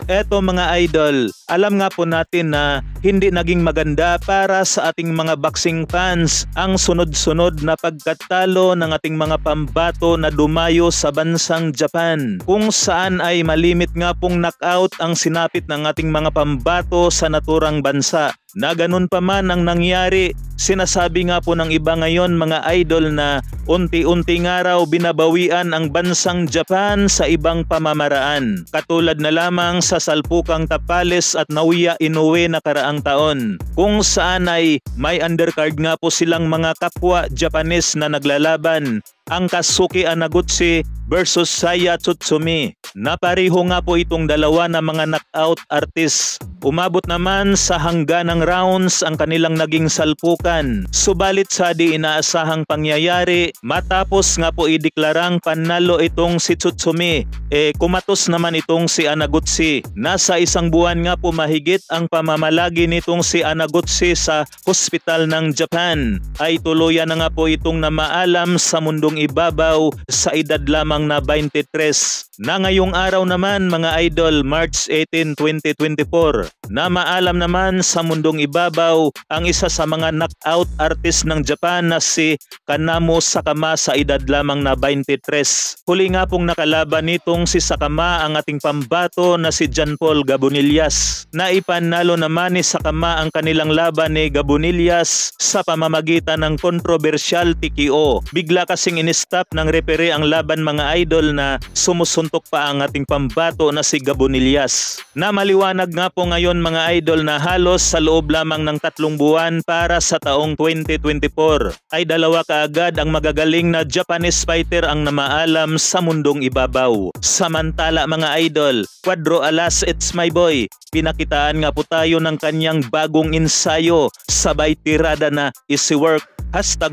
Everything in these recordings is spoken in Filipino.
Eto mga idol, alam nga po natin na hindi naging maganda para sa ating mga boxing fans ang sunod-sunod na pagkatalo ng ating mga pambato na dumayo sa bansang Japan, kung saan ay malimit nga pong knockout ang sinapit ng ating mga pambato sa naturang bansa. Na ganun pa man ang nangyari, sinasabi nga po ng iba ngayon mga idol na unti-unti nga raw binabawian ang bansang Japan sa ibang pamamaraan. Katulad na lamang sa salpukang Tapales at Naoya Inoue na karaang taon, kung saan ay may undercard nga po silang mga kapwa Japanese na naglalaban, ang Kazuki Anagutsu versus Saya Tsutsumi. Napareho nga po itong dalawa na mga knockout artist. Umabot naman sa hangganang rounds ang kanilang naging salpukan. Subalit sa di inaasahang pangyayari, matapos nga po ideklarang panalo itong si Tsutsumi, kumatos naman itong si Anagutsu. Nasa isang buwan nga po mahigit ang pamamalagi nitong si Anagutsu sa hospital ng Japan. Ay tuluyan na nga po itong namaalam sa mundong ibabaw sa edad lamang na 23. Na ngayong araw naman mga idol, March 18, 2024, na maalam naman sa mundong ibabaw ang isa sa mga knockout artist ng Japan na si Kanamo Sakama sa edad lamang na 23. Huli nga pong nakalaban nitong si Sakama ang ating pambato na si John Paul Gabonillas. Naipanalo naman ni Sakama ang kanilang laban ni Gabonillas sa pamamagitan ng controversial TKO. Bigla kasing in-stop ng referee ang laban mga idol na sumusuntok pa ang ating pambato na si Gabonillas. Na maliwanag nga po ngayon mga idol na halos sa loob lamang ng 3 buwan para sa taong 2024 ay dalawa kaagad ang magagaling na Japanese fighter ang namaalam sa mundong ibabaw. Samantala mga idol, Cuadro Alas, it's my boy, pinakitaan nga po tayo ng kanyang bagong ensayo, sabay tirada na easy work,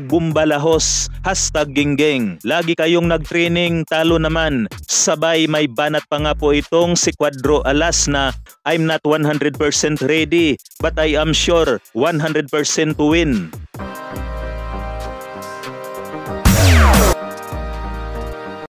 #Bumbalahos, #Ginggeng. Lagi kayong nag-training, talo naman. Sabay may banat pa nga po itong si Cuadro Alas na I'm not 100% ready but I am sure 100% to win.